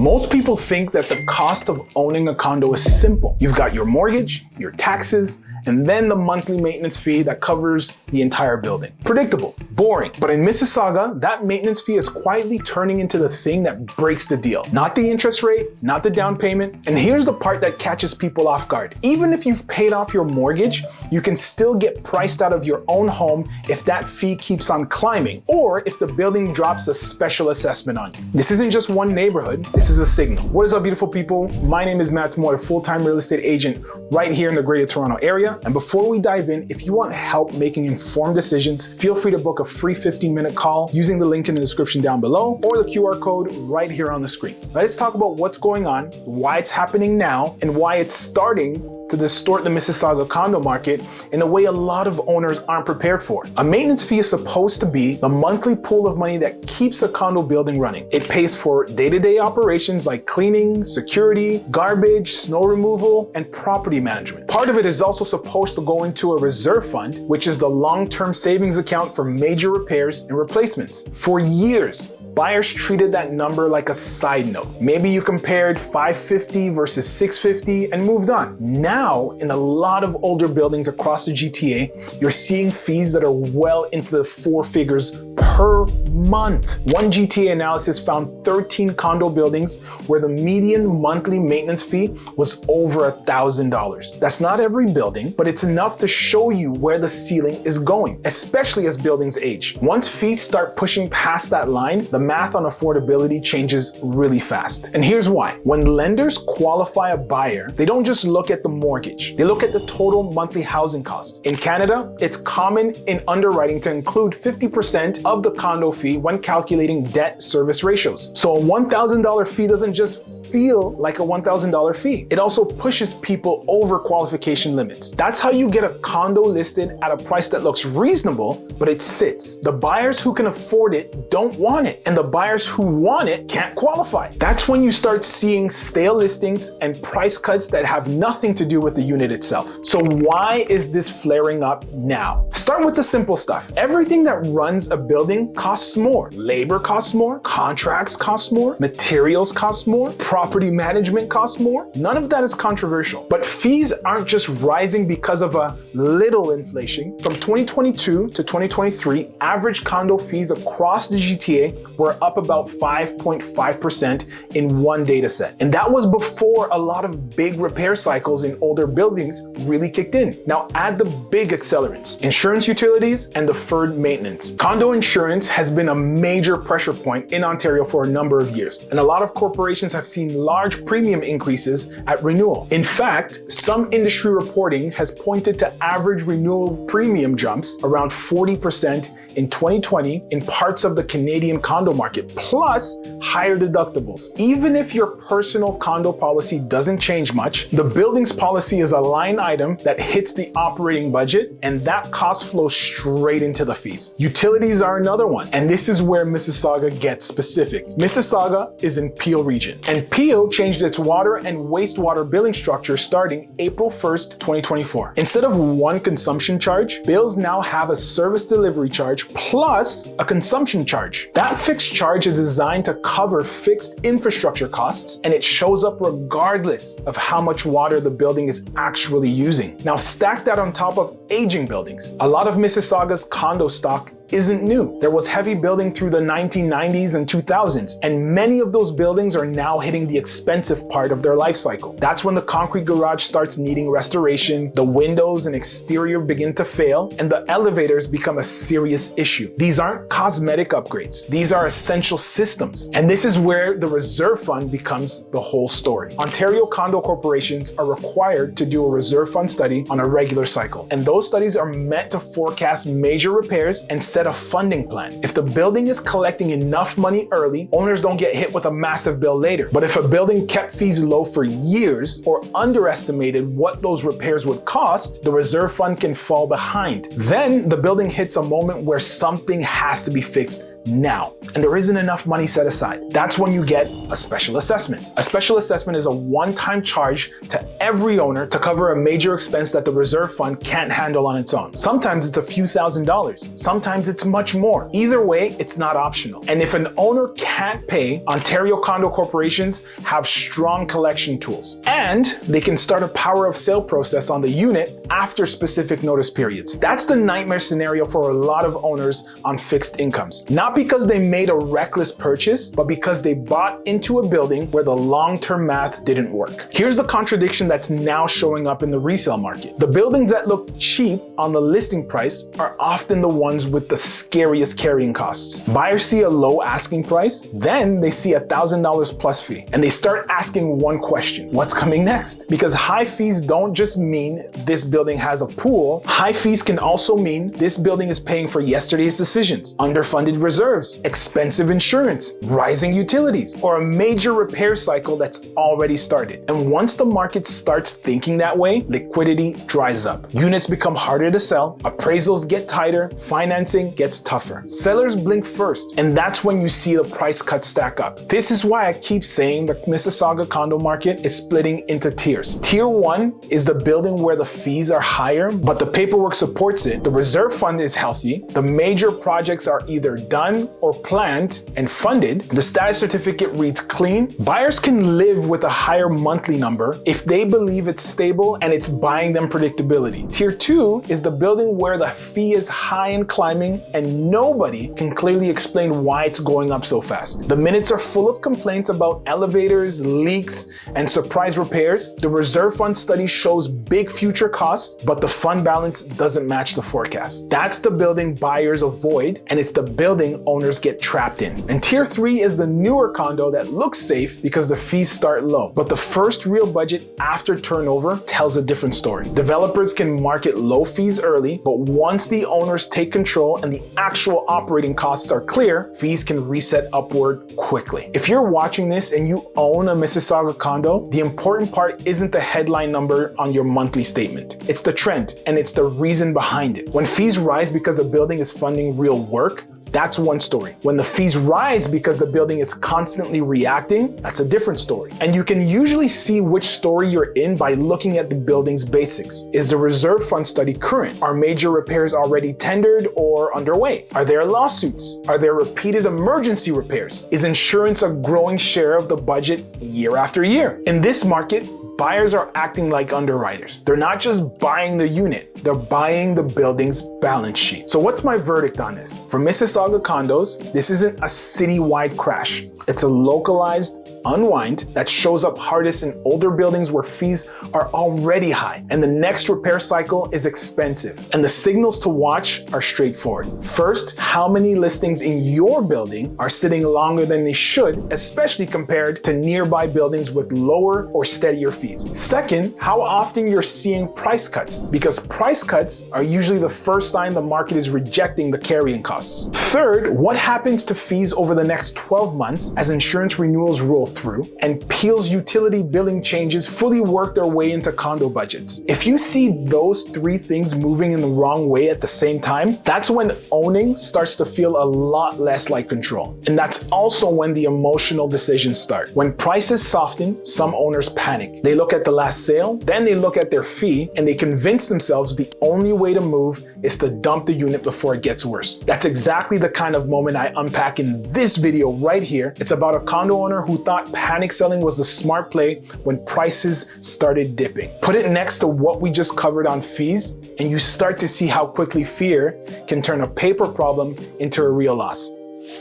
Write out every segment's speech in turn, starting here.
Most people think that the cost of owning a condo is simple. You've got your mortgage, your taxes, and then the monthly maintenance fee that covers the entire building. Predictable, boring. But in Mississauga, that maintenance fee is quietly turning into the thing that breaks the deal. Not the interest rate, not the down payment. And here's the part that catches people off guard. Even if you've paid off your mortgage, you can still get priced out of your own home if that fee keeps on climbing, or if the building drops a special assessment on you. This isn't just one neighborhood, this is a signal. What is up, beautiful people? My name is Matt Moore, a full-time real estate agent right here in the Greater Toronto area. And before we dive in, if you want help making informed decisions, feel free to book a free 15-minute call using the link in the description down below or the QR code right here on the screen. Let's talk about what's going on, why it's happening now, and why it's starting to distort the Mississauga condo market in a way a lot of owners aren't prepared for. A maintenance fee is supposed to be the monthly pool of money that keeps a condo building running. It pays for day-to-day operations like cleaning, security, garbage, snow removal, and property management. Part of it is also supposed to go into a reserve fund, which is the long-term savings account for major repairs and replacements. For years, buyers treated that number like a side note. Maybe you compared $550 versus $650 and moved on. Now, in a lot of older buildings across the GTA, you're seeing fees that are well into the four figures per month. One GTA analysis found 13 condo buildings where the median monthly maintenance fee was over $1,000. That's not every building, but it's enough to show you where the ceiling is going, especially as buildings age. Once fees start pushing past that line, the math on affordability changes really fast. And here's why. When lenders qualify a buyer, they don't just look at the mortgage. They look at the total monthly housing cost. In Canada, it's common in underwriting to include 50% of the condo fee when calculating debt service ratios. So a $1,000 fee doesn't just feel like a $1,000 fee. It also pushes people over qualification limits. That's how you get a condo listed at a price that looks reasonable, but it sits. The buyers who can afford it don't want it, and the buyers who want it can't qualify. That's when you start seeing stale listings and price cuts that have nothing to do with the unit itself. So why is this flaring up now? Start with the simple stuff. Everything that runs a building costs more. Labor costs more, contracts cost more, materials cost more, property management costs more. None of that is controversial. But fees aren't just rising because of a little inflation. From 2022 to 2023, average condo fees across the GTA were up about 5.5% in one data set. And that was before a lot of big repair cycles in older buildings really kicked in. Now add the big accelerants: insurance, utilities, and deferred maintenance. Condo insurance has been a major pressure point in Ontario for a number of years, and a lot of corporations have seen large premium increases at renewal. In fact, some industry reporting has pointed to average renewal premium jumps around 40% in 2020 in parts of the Canadian condo market, plus higher deductibles. Even if your personal condo policy doesn't change much, the building's policy is a line item that hits the operating budget, and that cost flows straight into the fees. Utilities are another one, and this is where Mississauga gets specific. Mississauga is in Peel region, and Peel changed its water and wastewater billing structure starting April 1st, 2024. Instead of one consumption charge, bills now have a service delivery charge plus a consumption charge. That fixed charge is designed to cover fixed infrastructure costs, and it shows up regardless of how much water the building is actually using. Now stack that on top of aging buildings. A lot of Mississauga's condo stock isn't new. There was heavy building through the 1990s and 2000s, and many of those buildings are now hitting the expensive part of their life cycle. That's when the concrete garage starts needing restoration, the windows and exterior begin to fail, and the elevators become a serious issue. These aren't cosmetic upgrades. These are essential systems. And this is where the reserve fund becomes the whole story. Ontario condo corporations are required to do a reserve fund study on a regular cycle, and those studies are meant to forecast major repairs and set a funding plan. If the building is collecting enough money early, owners don't get hit with a massive bill later. But if a building kept fees low for years or underestimated what those repairs would cost, the reserve fund can fall behind. Then the building hits a moment where something has to be fixed now, and there isn't enough money set aside. That's when you get a special assessment. A special assessment is a one-time charge to every owner to cover a major expense that the reserve fund can't handle on its own. Sometimes it's a few $1,000s. Sometimes it's much more. Either way, it's not optional. And if an owner can't pay, Ontario condo corporations have strong collection tools, and they can start a power of sale process on the unit after specific notice periods. That's the nightmare scenario for a lot of owners on fixed incomes. Not because they made a reckless purchase, but because they bought into a building where the long-term math didn't work. Here's the contradiction that's now showing up in the resale market. The buildings that look cheap on the listing price are often the ones with the scariest carrying costs. Buyers see a low asking price, then they see $1,000 plus fee, and they start asking one question: what's coming next? Because high fees don't just mean this building has a pool. High fees can also mean this building is paying for yesterday's decisions, underfunded reserves, expensive insurance, rising utilities, or a major repair cycle that's already started. And once the market starts thinking that way, liquidity dries up. Units become harder to sell, appraisals get tighter, financing gets tougher. Sellers blink first, and that's when you see the price cuts stack up. This is why I keep saying the Mississauga condo market is splitting into tiers. Tier 1 is the building where the fees are higher, but the paperwork supports it. The reserve fund is healthy. The major projects are either done or planned and funded. The status certificate reads clean. Buyers can live with a higher monthly number if they believe it's stable and it's buying them predictability. Tier 2 is the building where the fee is high and climbing and nobody can clearly explain why it's going up so fast. The minutes are full of complaints about elevators, leaks, and surprise repairs. The reserve fund study shows big future costs, but the fund balance doesn't match the forecast. That's the building buyers avoid, and it's the building owners get trapped in. And tier 3 is the newer condo that looks safe because the fees start low, but the first real budget after turnover tells a different story. Developers can market low fees early, but once the owners take control and the actual operating costs are clear, fees can reset upward quickly. If you're watching this and you own a Mississauga condo, the important part isn't the headline number on your monthly statement. It's the trend, and it's the reason behind it. When fees rise because a building is funding real work, that's one story. When the fees rise because the building is constantly reacting, that's a different story. And you can usually see which story you're in by looking at the building's basics. Is the reserve fund study current? Are major repairs already tendered or underway? Are there lawsuits? Are there repeated emergency repairs? Is insurance a growing share of the budget year after year? In this market, buyers are acting like underwriters. They're not just buying the unit, they're buying the building's balance sheet. So what's my verdict on this? For Mississauga condos, this isn't a citywide crash. It's a localized unwind that shows up hardest in older buildings where fees are already high and the next repair cycle is expensive. And the signals to watch are straightforward. First, how many listings in your building are sitting longer than they should, especially compared to nearby buildings with lower or steadier fees. Second, how often you're seeing price cuts, because price cuts are usually the first sign the market is rejecting the carrying costs. Third, what happens to fees over the next 12 months as insurance renewals roll through and Peel's utility billing changes fully work their way into condo budgets. If you see those three things moving in the wrong way at the same time, that's when owning starts to feel a lot less like control. And that's also when the emotional decisions start. When prices soften, some owners panic. They look at the last sale, then they look at their fee, and they convince themselves the only way to move is to dump the unit before it gets worse. That's exactly the kind of moment I unpack in this video right here. It's about a condo owner who thought panic selling was the smart play when prices started dipping. Put it next to what we just covered on fees, and you start to see how quickly fear can turn a paper problem into a real loss.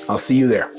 I'll see you there.